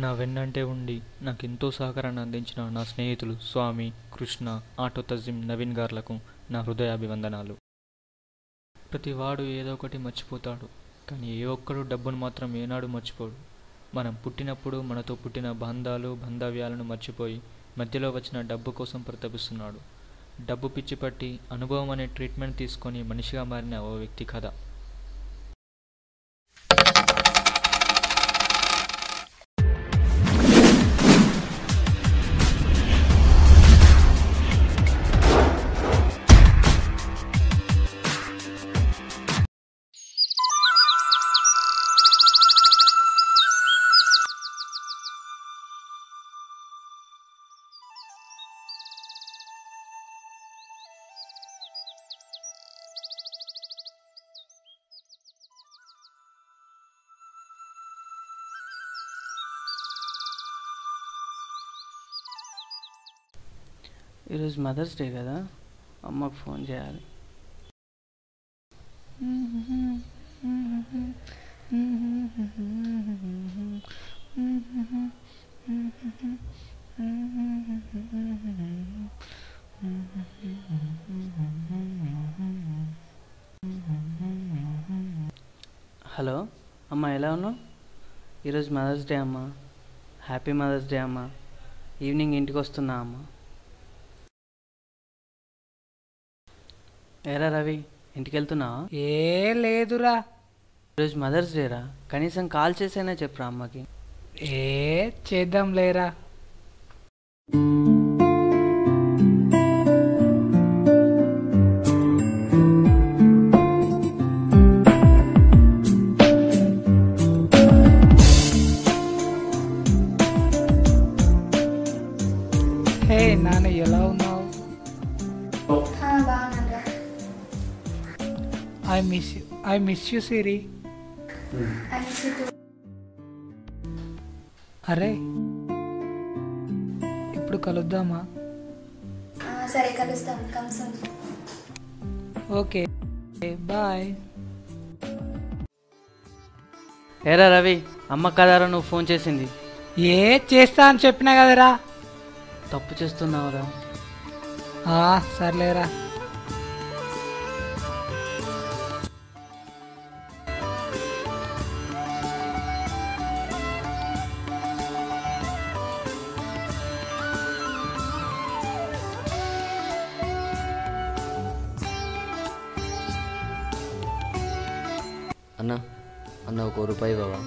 నా వెన్నంటే ఉండి నాకెంతో సహకారాన్ని అందించిన నా స్నేహితులు స్వామి, కృష్ణ, ఆటో తజీం, నవీన్ గార్లకు నా హృదయాభివందనాలు. ప్రతివాడు ఏదో ఒకటి మర్చిపోతాడు, కానీ ఏ ఒక్కడు డబ్బును మాత్రం ఏనాడు మర్చిపోడు. మనం పుట్టినప్పుడు మనతో పుట్టిన బంధాలు బాంధవ్యాలను మర్చిపోయి మధ్యలో వచ్చిన డబ్బు కోసం పరితపిస్తున్నాడు. డబ్బు పిచ్చి పట్టి అనుభవం అనే ట్రీట్మెంట్ తీసుకొని మనిషిగా మారిన ఓ వ్యక్తి కథ. ఈరోజు మదర్స్ డే కదా, అమ్మకు ఫోన్ చేయాలి. హలో అమ్మ, ఎలా ఉన్నావు? ఈరోజు మదర్స్ డే అమ్మ. హ్యాపీ మదర్స్ డే అమ్మ. ఈవినింగ్ ఇంటికి వస్తున్నా అమ్మ. ఏరా రవి, ఇంటికి వెళ్తున్నావా? ఏ లేదురా. ఈరోజు మదర్స్ డేరా, కనీసం కాల్ చేసైనా చెప్పరా అమ్మకి. చేద్దాం లేరా. హే నాన్న, ఎలా ఉన్నావు? I miss you Siri. అరే, ఇప్పుడు కలుద్దామా? సరే, కలుస్తాం. Come soon. Okay, bye. ఏరా రవి, అమ్మ కదారా నువ్వు ఫోన్ చేసింది? చేస్తా అని చెప్పినా కదరా. తప్పు చేస్తున్నావురా. సర్లేరా. అన్న ఒక రూపాయి బావా.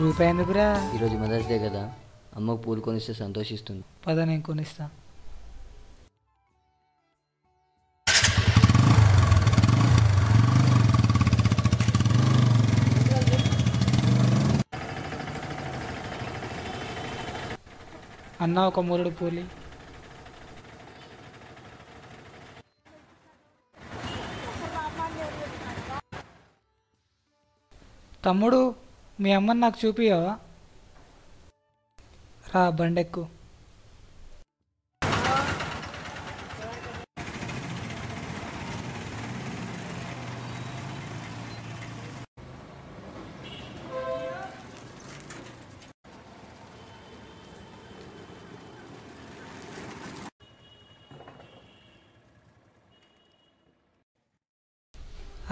రూపాయి ఎందుకురా? ఈరోజు మదర్స్ డే కదా, అమ్మకు పూలు కొనిస్తే సంతోషిస్తుంది. పద, నేను కొనిస్తా. అన్న, ఒక మూరుడు పూలి. తమ్ముడు, మీ అమ్మని నాకు చూపియవా? రా, బండెక్కు.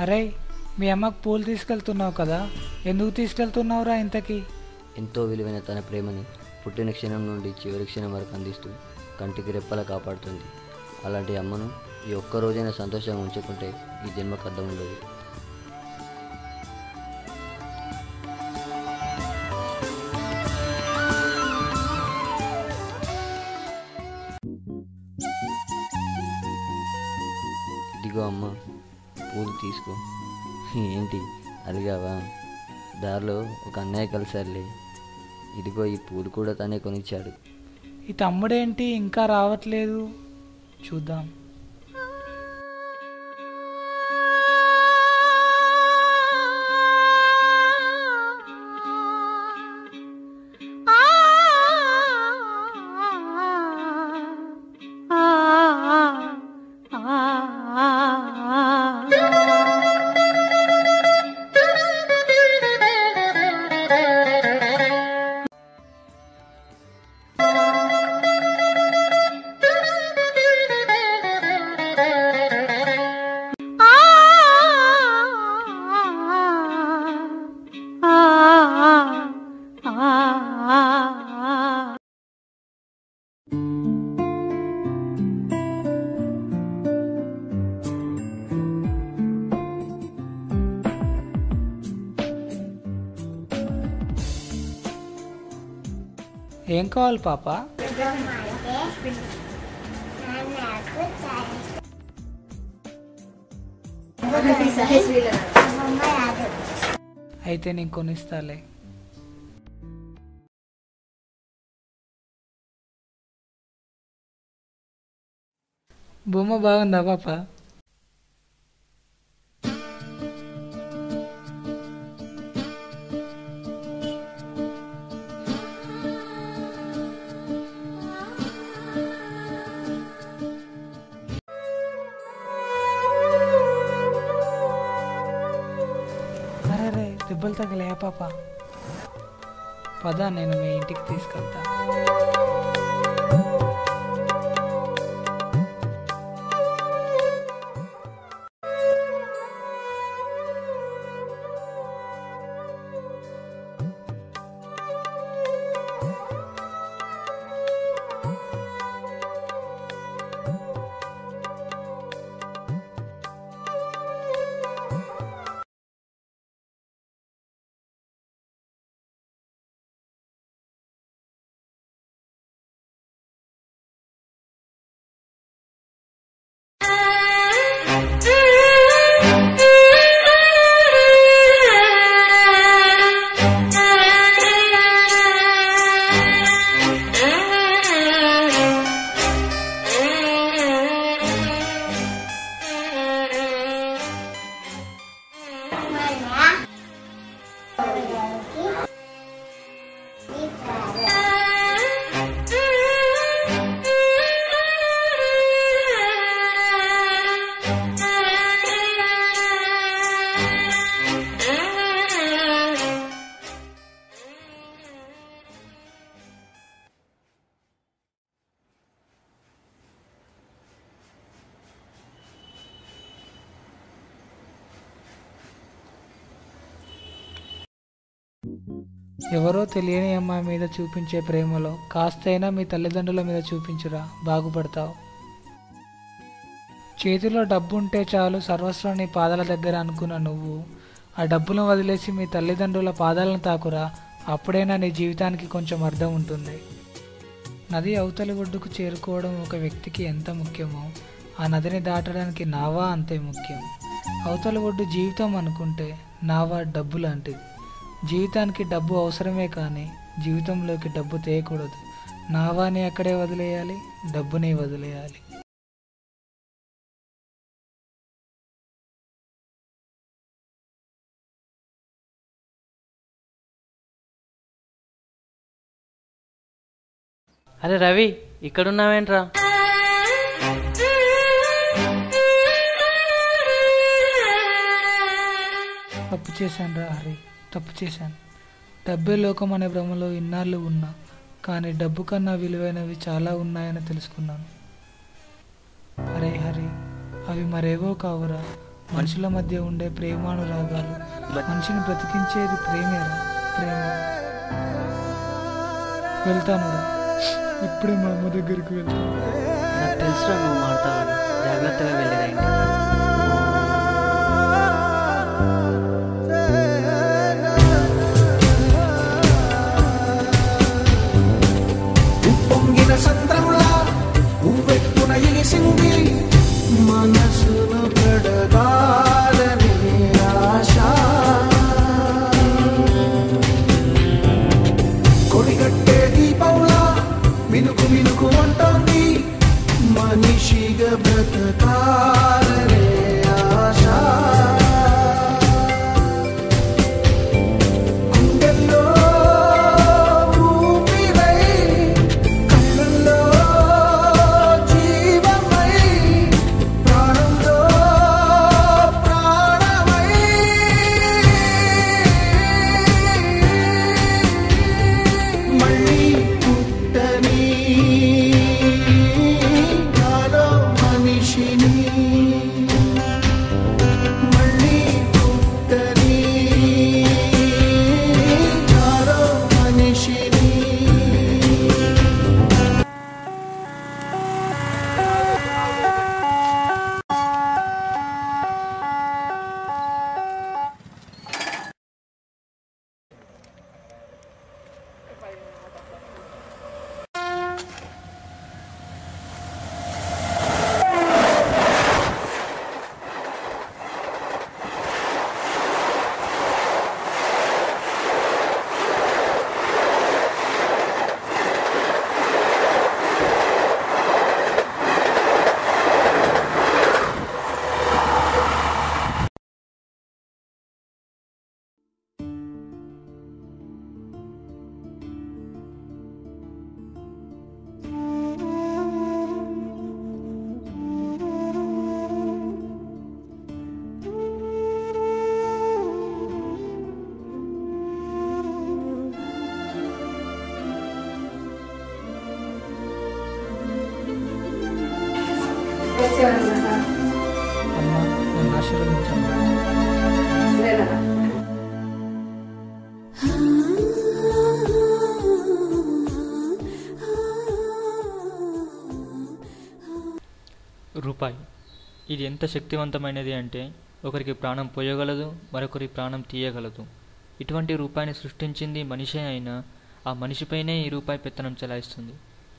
అరే, మీ అమ్మకు పూలు తీసుకెళ్తున్నావు కదా, ఎందుకు తీసుకెళ్తున్నావురా ఇంతకీ? ఎంతో విలువైన తన ప్రేమని పుట్టిన క్షణం నుండి చివరి క్షణం వరకు అందిస్తూ కంటికి రెప్పలా కాపాడుతుంది. అలాంటి అమ్మను ఈ ఒక్క రోజైనా సంతోషంగా ఉంచుకుంటే ఈ జన్మకు అర్థం ఉండదు. ఇదిగో అమ్మ, పూలు తీసుకో. ఏంటి అలిగావా? దారిలో ఒక అన్నయ్య కలిసారులే, ఇదిగో ఈ పూలు కూడా తనే కొనిచ్చాడు. ఈ తమ్ముడేంటి ఇంకా రావట్లేదు? చూద్దాం. ఏం కావాలి పాప? అయితే నేను కొనిస్తాలే. బొమ్మ బాగుందా పాప? అరే దెబ్బలు తగలే పాప. పద నేను మీ ఇంటికి తీసుకెళ్తా. ఎవరో తెలియని అమ్మాయి మీద చూపించే ప్రేమలో కాస్తైనా మీ తల్లిదండ్రుల మీద చూపించురా, బాగుపడతావు. చేతిలో డబ్బు ఉంటే చాలు సర్వస్వం నీ పాదాల దగ్గర అనుకున్న నువ్వు ఆ డబ్బులను వదిలేసి మీ తల్లిదండ్రుల పాదాలను తాకురా, అప్పుడైనా నీ జీవితానికి కొంచెం అర్థం ఉంటుంది. నది అవతలి ఒడ్డుకు చేరుకోవడం ఒక వ్యక్తికి ఎంత ముఖ్యమో ఆ నదిని దాటడానికి నావా అంతే ముఖ్యం. అవతలి ఒడ్డు జీవితం అనుకుంటే నావా డబ్బు లాంటిది. జీవితానికి డబ్బు అవసరమే కానీ జీవితంలోకి డబ్బు తేయకూడదు. నావాని అక్కడే వదిలేయాలి, డబ్బుని వదిలేయాలి. అరే రవి, ఇక్కడున్నావేంట్రా? తప్పు చేశాను రా హరి, తప్పు చేశాను. డబ్బే లోకం అనే భ్రమలో ఇన్నాళ్ళు ఉన్నా, కానీ డబ్బు కన్నా విలువైనవి చాలా ఉన్నాయని తెలుసుకున్నాను. అరే హరి, అవి మరేవో కావురా, మనుషుల మధ్య ఉండే ప్రేమానురాగాలు. మనిషిని బ్రతికించేది ప్రేమేరా, ప్రేమ. వెళ్తానురా, ఇప్పుడే మా అమ్మ దగ్గరికి వెళ్తాను. నాకు తెలుసురా నువ్వు మారుతావని. జాగ్రత్తగా వెళ్ళిరండి. పొంగిన సంద్రంలా ఉవ్వెత్తున ఎలిసింది మనసును పడగాలని ఆశ. కొడిగట్టే దీపంలా మినుకు మినుకు అంటోంది మనిషిగా బ్రతకాలనే ఆశ. గుండెల్లో ఊపిరై కళ్ళల్లో జీవమై ప్రాణంలో ప్రాణమై మళ్ళీ పుట్టని నాలో మనిషిని అమ్మ నన్ను ఆశీర్వదించండి. రూపాయి ఇది ఎంత శక్తివంతమైనది అంటే ఒకరికి ప్రాణం పోయగలదు, మరొకరి ప్రాణం తీయగలదు. ఇటువంటి రూపాయిని సృష్టించింది మనిషే అయినా ఆ మనిషిపైనే ఈ రూపాయి పెత్తనం చెలాయిస్తుంది.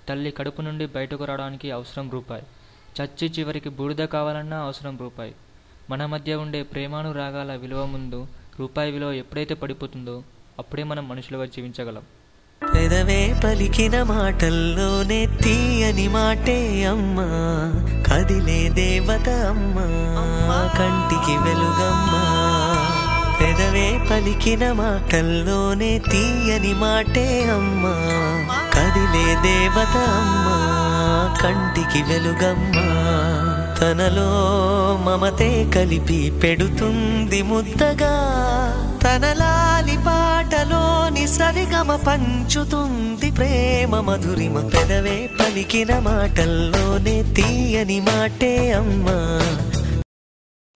తల్లి కడుపు నుండి బయటకు రావడానికి అవసరం రూపాయి. చచ్చి చివరికి బూడిద కావాలన్నా అవసరం రూపాయి. మన మధ్య ఉండే ప్రేమానురాగాల విలువ ముందు రూపాయి విలువ ఎప్పుడైతే పడిపోతుందో అప్పుడే మనం మనుషులుగా జీవించగలం. పెదవే పలికిన మాటల్లోనే తీయని మాటే అమ్మా, కదిలే దేవత అమ్మా, కంటికి వెలుగమ్మా. పెదవే పలికిన మాటల్లోనే తీయని మాటే అమ్మా, కదిలే దేవత అమ్మా, కంటికి వెలుగమ్మా. తనలో మమతే కలిపి పెడుతుంది ముద్దగా, తన లాలి పాటలోని సరిగమ పంచుతుంది ప్రేమ మధురిమ. పెదవే పలికిన మాటల్లోనే తీయని మాటే అమ్మా,